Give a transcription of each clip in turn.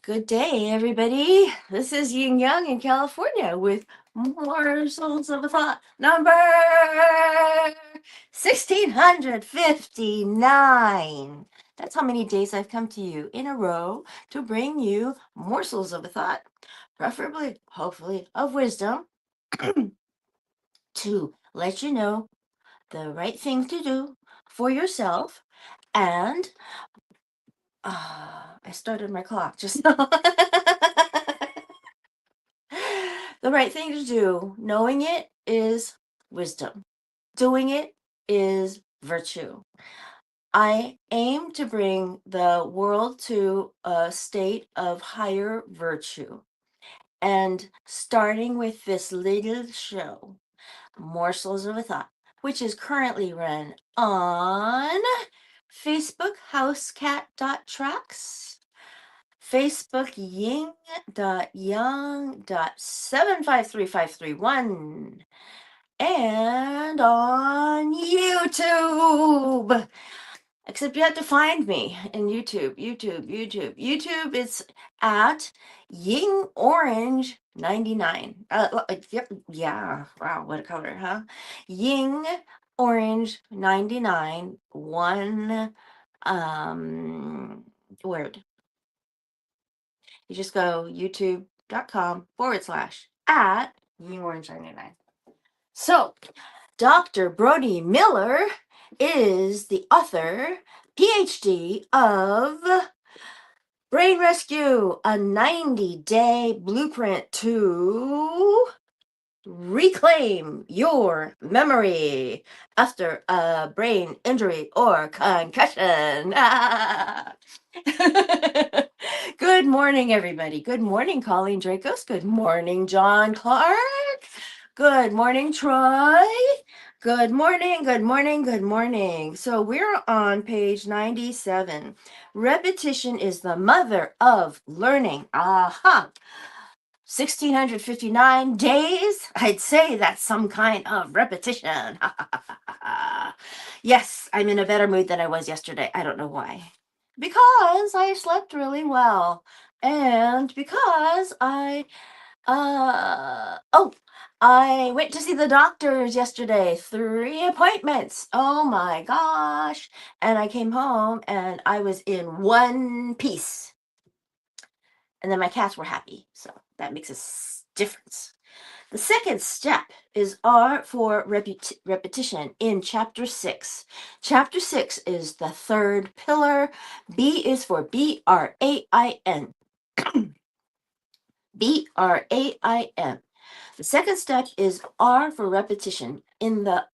Good day, everybody. This is Yin Yang in California with morsels of a thought number 1659. That's how many days I've come to you in a row to bring you morsels of a thought, preferably, hopefully, of wisdom, to let you know the right thing to do for yourself. And I started my clock just now. The right thing to do, knowing it is wisdom. Doing it is virtue. I aim to bring the world to a state of higher virtue. And starting with this little show, Morsels of a Thought, which is currently run on Facebook housecat.tracks, Facebook ying.young.753531, and on YouTube. Except you have to find me in YouTube. YouTube, it's at Ying Orange 99. Yep, yeah. Wow, what a color, huh? Ying Orange 99, one word. You just go youtube.com/at Ying Orange 99. So, Dr. Brody Miller is the author, PhD, of Brain Rescue, a 90-day blueprint to reclaim your memory after a brain injury or concussion. Good morning, everybody. Good morning, Colleen Dracos. Good morning, John Clark. Good morning, Troy. Good morning, good morning, good morning. So we're on page 97. Repetition is the mother of learning. Aha. 1659 days? I'd say that's some kind of repetition. Yes, I'm in a better mood than I was yesterday. I don't know why. Because I slept really well. And because I went to see the doctors yesterday. 3 appointments. Oh my gosh. And I came home and I was in one piece. And then my cats were happy. So that makes a difference. The second step is R for repetition in chapter 6. Chapter 6 is the third pillar. B is for BRAIN. BRAIN. The second step is R for repetition in the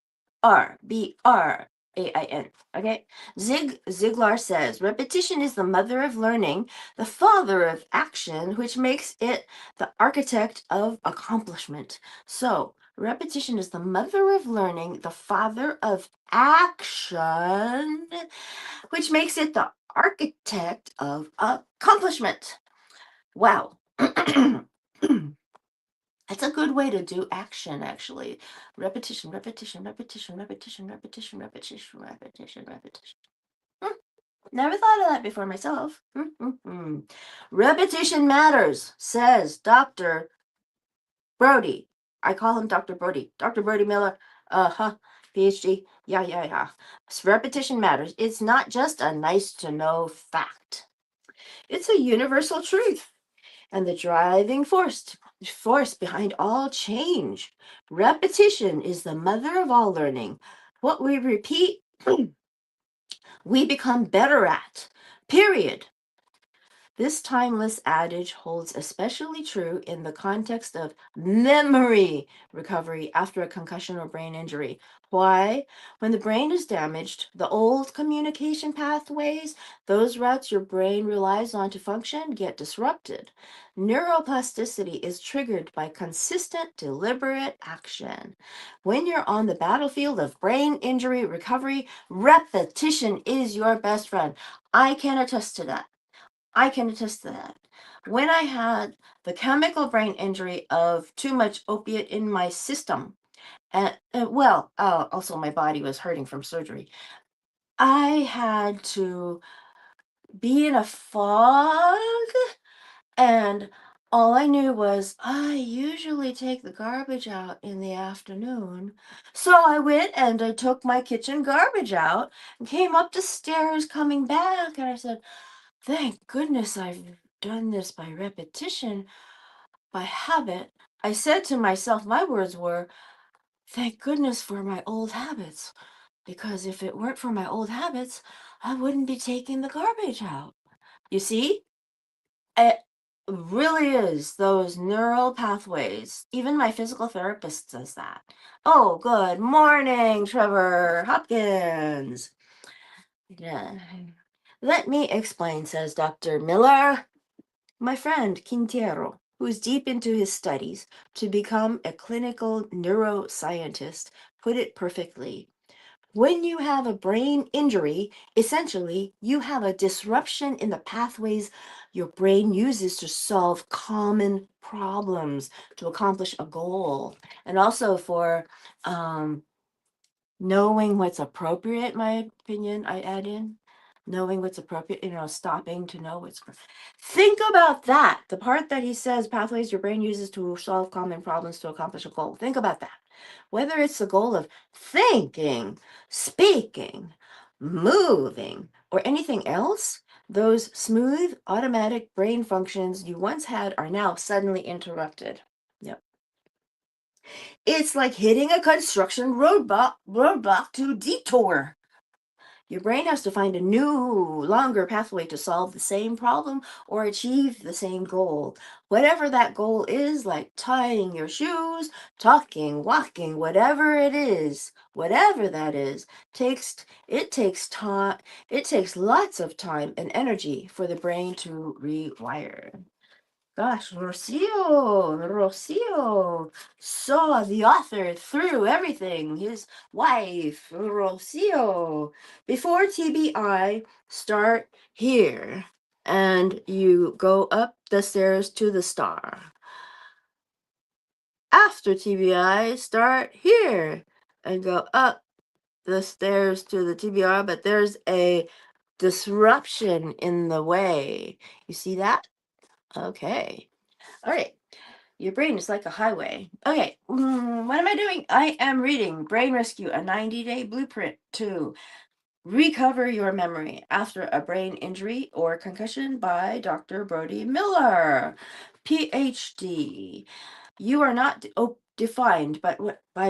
BRAIN. Okay? Ziglar says repetition is the mother of learning, the father of action, which makes it the architect of accomplishment. So, repetition is the mother of learning, the father of action, which makes it the architect of accomplishment. Wow. That's a good way to do action, actually. Repetition, repetition, repetition, repetition, repetition, repetition, repetition, repetition. Never thought of that before myself. Repetition matters, says Dr. Brody. I call him Dr. Brody. Dr. Brody Miller. PhD. Yeah. Repetition matters. It's not just a nice to know fact. It's a universal truth and the driving force behind all change. Repetition is the mother of all learning. What we repeat, we become better at. Period. This timeless adage holds especially true in the context of memory recovery after a concussion or brain injury. Why? When the brain is damaged, the old communication pathways, those routes your brain relies on to function, get disrupted. Neuroplasticity is triggered by consistent, deliberate action. When you're on the battlefield of brain injury recovery, repetition is your best friend. I can attest to that. When I had the chemical brain injury of too much opiate in my system, and also my body was hurting from surgery, I had to be in a fog, and all I knew was I usually take the garbage out in the afternoon. So I went and I took my kitchen garbage out and came up the stairs coming back, and I said, thank goodness I've done this by repetition, by habit. I said to myself, my words were, thank goodness for my old habits, because if it weren't for my old habits, I wouldn't be taking the garbage out. You see? It really is those neural pathways. Even my physical therapist says that. Oh, good morning, Trevor Hopkins. Yeah. Let me explain, says Dr. Miller. My friend Quintero, who is deep into his studies to become a clinical neuroscientist, put it perfectly. When you have a brain injury, essentially, you have a disruption in the pathways your brain uses to solve common problems, to accomplish a goal, and also for um, knowing what's appropriate, my opinion, I add in. Knowing what's appropriate, stopping to know what's. Think about that. The part that he says pathways your brain uses to solve common problems to accomplish a goal. Think about that. Whether it's the goal of thinking, speaking, moving, or anything else, those smooth, automatic brain functions you once had are now suddenly interrupted. Yep. It's like hitting a construction roadblock to detour. Your brain has to find a new, longer pathway to solve the same problem or achieve the same goal. Whatever that goal is, like tying your shoes, talking, walking, whatever it is, whatever that is, takes time. It takes lots of time and energy for the brain to rewire. Gosh, Rocio saw the author through everything. His wife, Rocio. Before TBI, start here. And you go up the stairs to the star. After TBI, start here and go up the stairs to the TBR, but there's a disruption in the way. You see that? Okay. All right. Your brain is like a highway. Okay, what am I doing? I am reading Brain Rescue, a 90-day blueprint to recover your memory after a brain injury or concussion by Dr. Brody Miller, PhD. You are not defined by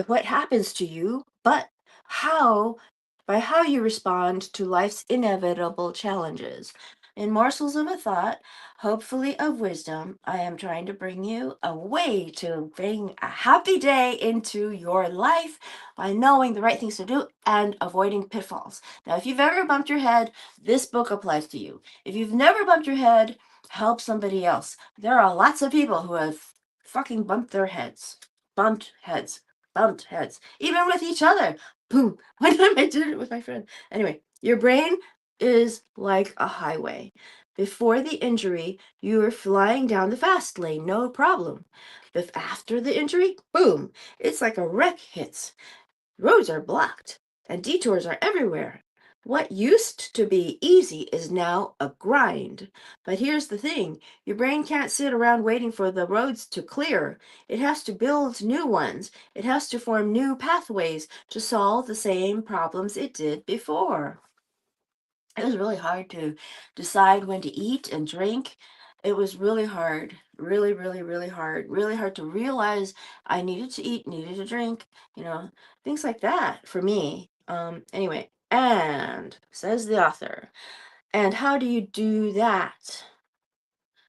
what happens to you, but how by how you respond to life's inevitable challenges. In morsels of a thought, hopefully of wisdom, I am trying to bring you a way to bring a happy day into your life by knowing the right things to do and avoiding pitfalls. Now, if you've ever bumped your head, this book applies to you. If you've never bumped your head, help somebody else. There are lots of people who have fucking bumped their heads. Bumped heads. Bumped heads. Even with each other. Boom. One time I did it with my friend. Anyway, your brain is like a highway. Before the injury, you were flying down the fast lane, no problem. But after the injury, boom, it's like a wreck hits. Roads are blocked, and detours are everywhere. What used to be easy is now a grind. But here's the thing, your brain can't sit around waiting for the roads to clear. It has to build new ones. It has to form new pathways to solve the same problems it did before. It was really hard to decide when to eat and drink. It was really hard, really, really, really hard to realize I needed to eat, needed to drink, things like that for me. Anyway, and says the author, and how do you do that?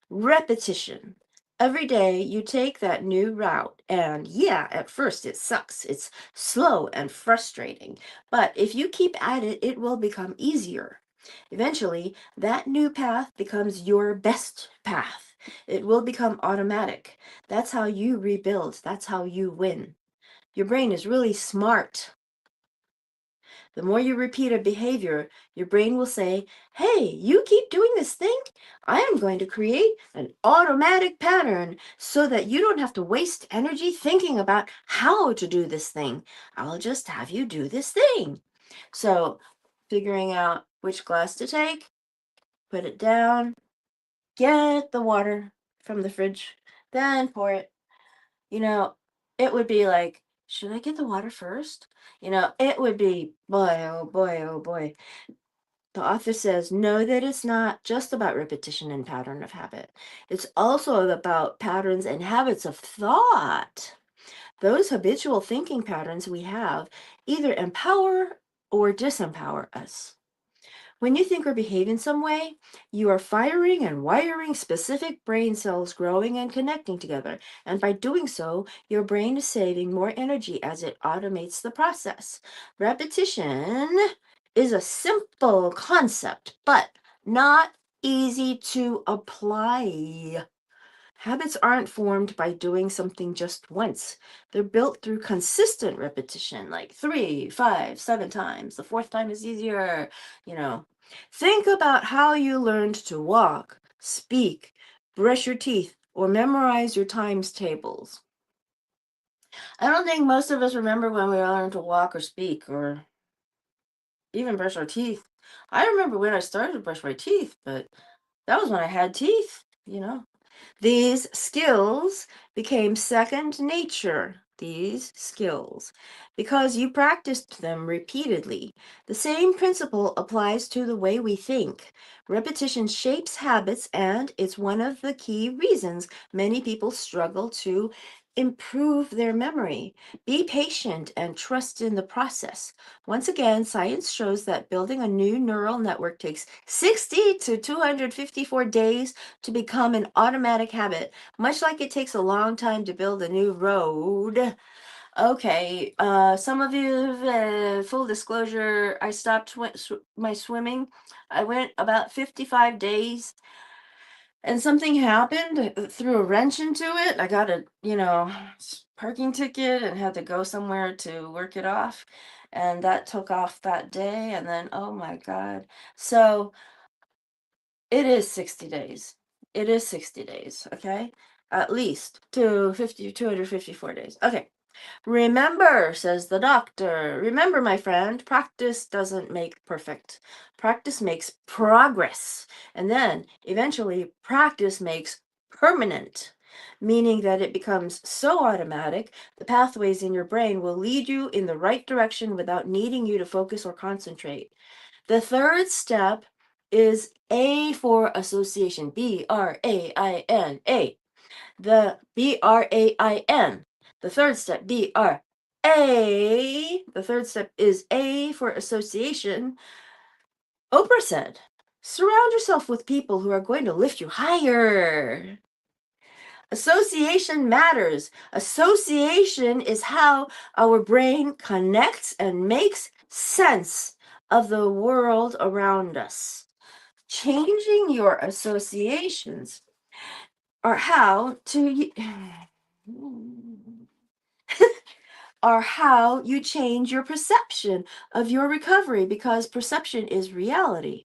Repetition. Every day you take that new route, and yeah, at first it sucks. It's slow and frustrating. But if you keep at it, it will become easier. Eventually, that new path becomes your best path. It will become automatic. That's how you rebuild. That's how you win. Your brain is really smart. The more you repeat a behavior, your brain will say, hey, you keep doing this thing? I am going to create an automatic pattern so that you don't have to waste energy thinking about how to do this thing. I'll just have you do this thing. So, figuring out which class to take, put it down, get the water from the fridge, then pour it. You know, it would be like, should I get the water first? It would be, boy, oh boy, oh boy. The author says, know that it's not just about repetition and pattern of habit. It's also about patterns and habits of thought. Those habitual thinking patterns we have either empower or disempower us. When you think or behave in some way, you are firing and wiring specific brain cells growing and connecting together. And by doing so, your brain is saving more energy as it automates the process. Repetition is a simple concept, but not easy to apply. Habits aren't formed by doing something just once. They're built through consistent repetition, like 3, 5, 7 times. The fourth time is easier, you know. Think about how you learned to walk, speak, brush your teeth, or memorize your times tables. I don't think most of us remember when we learned to walk or speak or even brush our teeth. I remember when I started to brush my teeth, but that was when I had teeth. These skills became second nature, these skills, because you practiced them repeatedly. The same principle applies to the way we think. Repetition shapes habits, and it's one of the key reasons many people struggle to improve their memory. Be patient and trust in the process. Once again, science shows that building a new neural network takes 60 to 254 days to become an automatic habit, much like it takes a long time to build a new road. Okay, some of you, full disclosure, I stopped my swimming. I went about 55 days and something happened, threw a wrench into it. I got a parking ticket and had to go somewhere to work it off. And that took off that day. And then, oh my God. So it is 60 days. It is 60 days, okay? At least 254 days. Okay. Remember, says the doctor. Remember, my friend, practice doesn't make perfect. Practice makes progress. And then eventually, practice makes permanent, meaning that it becomes so automatic, the pathways in your brain will lead you in the right direction without needing you to focus or concentrate. The third step is A for association. Brain. A. The Brain. The third step, The third step is A for association. Oprah said, surround yourself with people who are going to lift you higher. Association matters. Association is how our brain connects and makes sense of the world around us. Changing your associations are how you change your perception of your recovery, because perception is reality.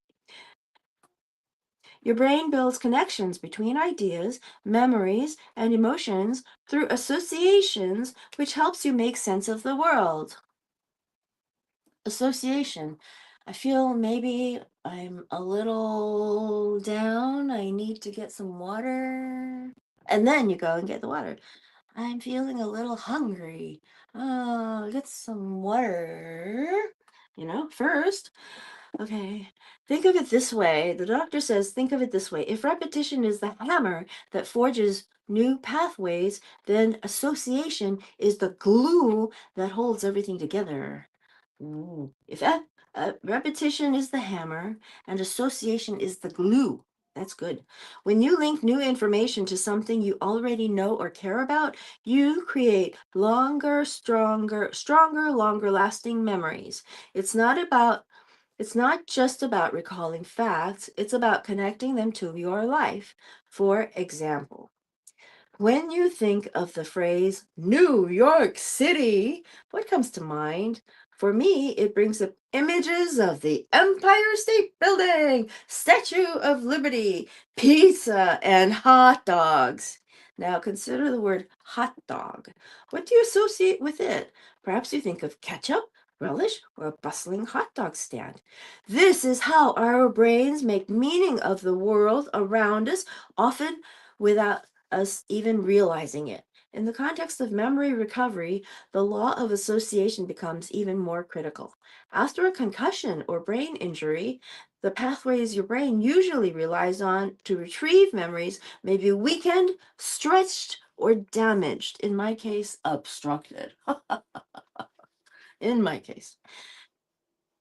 Your brain builds connections between ideas, memories, and emotions through associations, which helps you make sense of the world. Association. I feel maybe I'm a little down. I need to get some water. And then you go and get the water. I'm feeling a little hungry. Oh, get some water. First. Okay. Think of it this way. The doctor says, think of it this way. If repetition is the hammer that forges new pathways, then association is the glue that holds everything together. If repetition is the hammer and association is the glue, that's good. When you link new information to something you already know or care about, you create stronger, longer lasting memories. It's not just about recalling facts, it's about connecting them to your life. For example, when you think of the phrase New York City, what comes to mind? For me, it brings up images of the Empire State Building, Statue of Liberty, pizza, and hot dogs. Now consider the word hot dog. What do you associate with it? Perhaps you think of ketchup, relish, or a bustling hot dog stand. This is how our brains make meaning of the world around us, often without us even realizing it. In the context of memory recovery, the law of association becomes even more critical. After a concussion or brain injury, the pathways your brain usually relies on to retrieve memories may be weakened, stretched, or damaged. In my case, obstructed. In my case.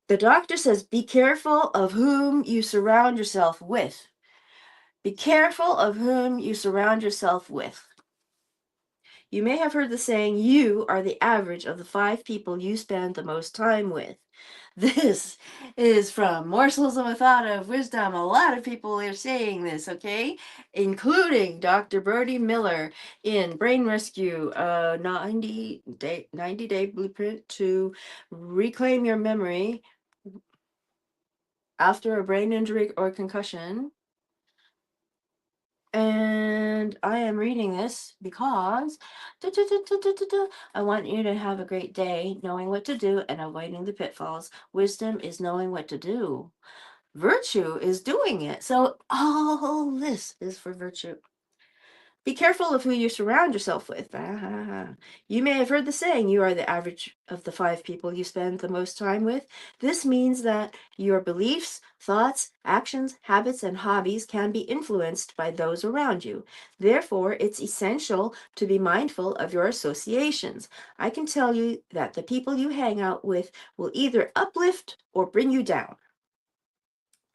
The doctor says, be careful of whom you surround yourself with. Be careful of whom you surround yourself with. You may have heard the saying, you are the average of the 5 people you spend the most time with. This is from Morsels of a Thought of Wisdom. A lot of people are saying this, okay? Including Dr. Brody Miller in Brain Rescue, 90-day blueprint to reclaim your memory after a brain injury or concussion. And I am reading this because I want you to have a great day knowing what to do and avoiding the pitfalls. Wisdom is knowing what to do. Virtue is doing it. So all this is for virtue. Be careful of who you surround yourself with. You may have heard the saying, you are the average of the 5 people you spend the most time with. This means that your beliefs, thoughts, actions, habits, and hobbies can be influenced by those around you. Therefore, it's essential to be mindful of your associations. I can tell you that the people you hang out with will either uplift or bring you down.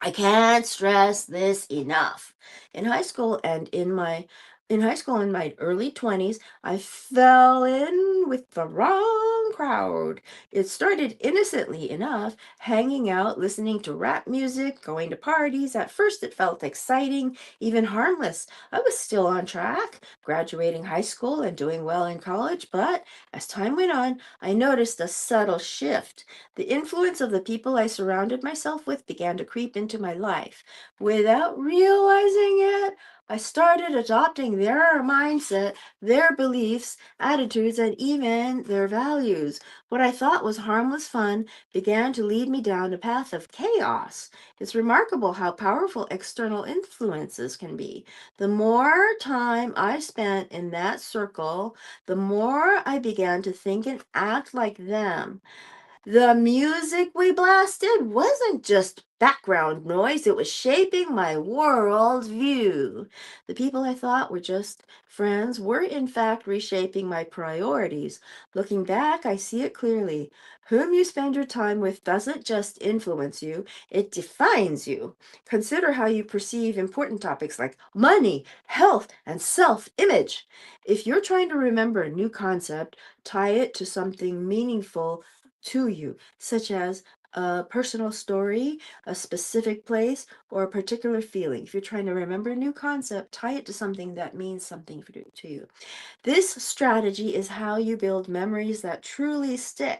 I can't stress this enough. In high school and in my early 20s, I fell in with the wrong crowd. It started innocently enough, hanging out, listening to rap music, going to parties. At first, it felt exciting, even harmless. I was still on track, graduating high school and doing well in college, but as time went on, I noticed a subtle shift. The influence of the people I surrounded myself with began to creep into my life. Without realizing it, I started adopting their mindset, their beliefs, attitudes, and even their values. What I thought was harmless fun began to lead me down a path of chaos. It's remarkable how powerful external influences can be. The more time I spent in that circle, the more I began to think and act like them. The music we blasted wasn't just background noise, it was shaping my world view. The people I thought were just friends were, in fact, reshaping my priorities. Looking back, I see it clearly. Whom you spend your time with doesn't just influence you, it defines you. Consider how you perceive important topics like money, health, and self image. If you're trying to remember a new concept, tie it to something meaningful to you, such as a personal story, a specific place, or a particular feeling. If you're trying to remember a new concept, tie it to something that means something to you. This strategy is how you build memories that truly stick.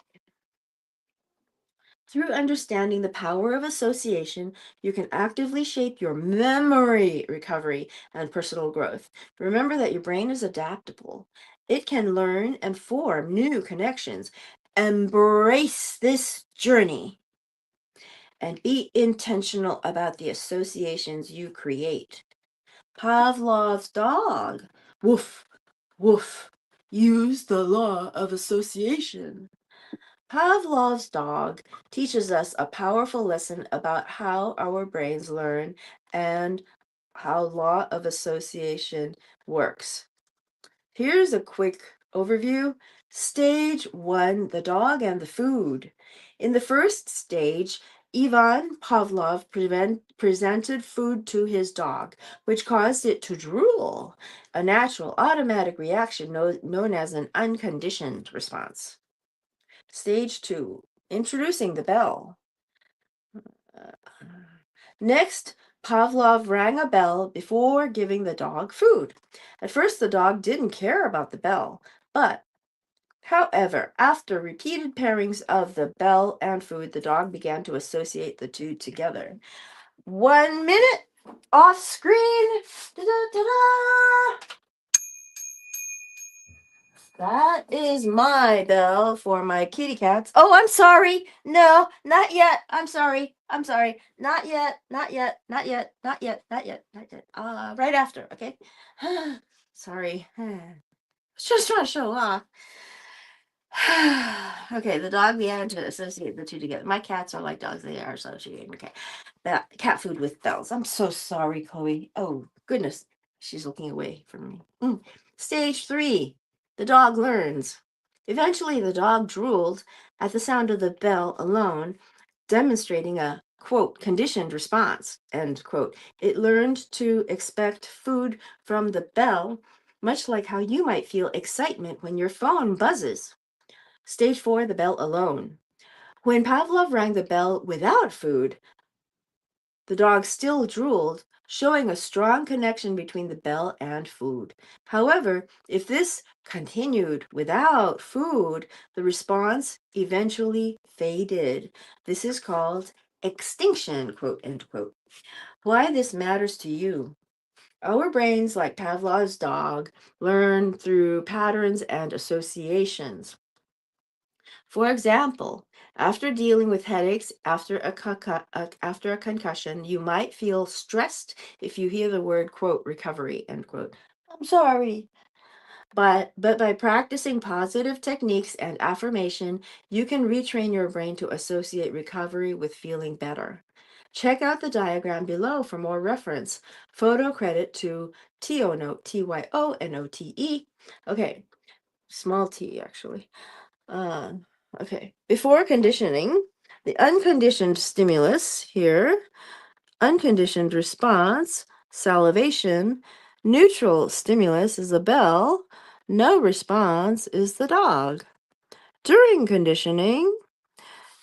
Through understanding the power of association, you can actively shape your memory recovery and personal growth. Remember that your brain is adaptable. It can learn and form new connections. Embrace this journey and be intentional about the associations you create. Pavlov's dog, woof, woof, used the law of association. Pavlov's dog teaches us a powerful lesson about how our brains learn and how law of association works. Here's a quick overview. Stage 1, the dog and the food. In the first stage, Ivan Pavlov presented food to his dog, which caused it to drool, a natural automatic reaction known as an unconditioned response. Stage 2, introducing the bell. Next, Pavlov rang a bell before giving the dog food. At first, the dog didn't care about the bell, but however, after repeated pairings of the bell and food, the dog began to associate the two together. 1 minute off screen. Da-da-da-da. That is my bell for my kitty cats. Oh, I'm sorry. No, not yet. I'm sorry. I'm sorry. Not yet. Not yet. Not yet. Not yet. Not yet. Not yet. Right after. Okay. Sorry. Just trying to show off. Okay, the dog began to associate the two together. My cats are like dogs; they are associating. Okay, cat food with bells. I'm so sorry, Chloe. Oh goodness, she's looking away from me. Stage 3: the dog learns. Eventually, the dog drooled at the sound of the bell alone, demonstrating a quote conditioned response end quote. It learned to expect food from the bell, much like how you might feel excitement when your phone buzzes. Stage 4: the bell alone. When Pavlov rang the bell without food, the dog still drooled, showing a strong connection between the bell and food. However, if this continued without food, the response eventually faded. This is called extinction, quote, end quote. Why this matters to you. Our brains, like Pavlov's dog, learn through patterns and associations. For example, after dealing with headaches after a concussion, you might feel stressed if you hear the word, quote, recovery, end quote. I'm sorry. But by practicing positive techniques and affirmation, you can retrain your brain to associate recovery with feeling better. Check out the diagram below for more reference. Photo credit to T-O-N-O-T, T-Y-O-N-O-T-E. Okay, small t actually. Uh, okay. Before conditioning, the unconditioned stimulus here, unconditioned response, salivation, neutral stimulus is the bell, no response is the dog. During conditioning,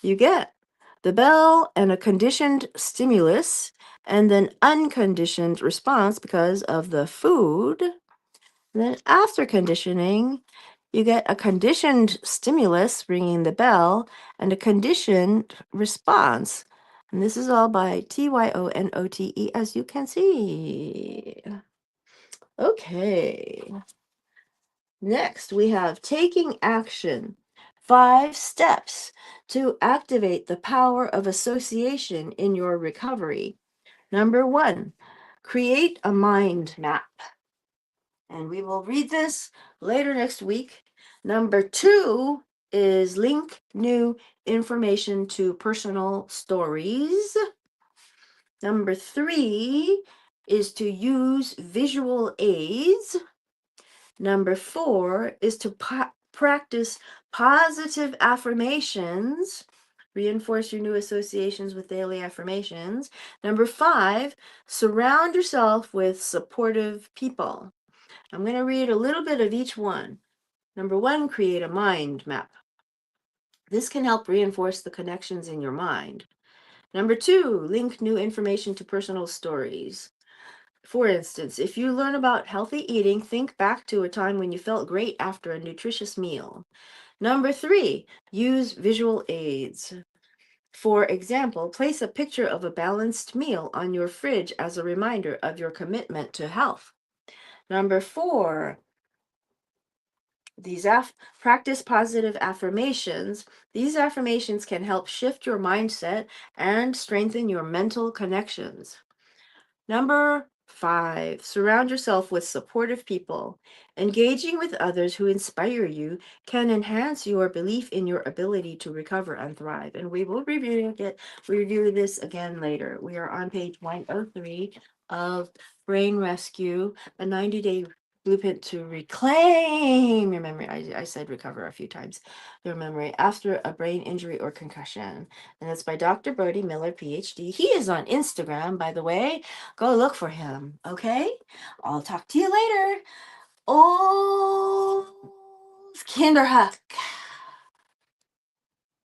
you get the bell and a conditioned stimulus, and then unconditioned response because of the food. And then after conditioning, you get a conditioned stimulus ringing the bell and a conditioned response. And this is all by T-Y-O-N-O-T-E, as you can see. Okay. Next, we have taking action. 5 steps to activate the power of association in your recovery. Number 1, create a mind map. And we will read this later next week. Number 2 is link new information to personal stories. Number 3 is to use visual aids. Number 4 is to practice positive affirmations. Reinforce your new associations with daily affirmations. Number 5, surround yourself with supportive people. I'm going to read a little bit of each one. Number 1, create a mind map. This can help reinforce the connections in your mind. Number 2, link new information to personal stories. For instance, if you learn about healthy eating, think back to a time when you felt great after a nutritious meal. Number 3, use visual aids. For example, place a picture of a balanced meal on your fridge as a reminder of your commitment to health. Number 4, practice positive affirmations. These affirmations can help shift your mindset and strengthen your mental connections. Number 5, surround yourself with supportive people. Engaging with others who inspire you can enhance your belief in your ability to recover and thrive. And we will review this again later. We are on page 103 of Brain Rescue, a 90-day blueprint to reclaim your memory. I said recover a few times. Your memory after a brain injury or concussion. And it's by Dr. Brody Miller, PhD. He is on Instagram, by the way. Go look for him, okay? I'll talk to you later. Oh, Kinderhook.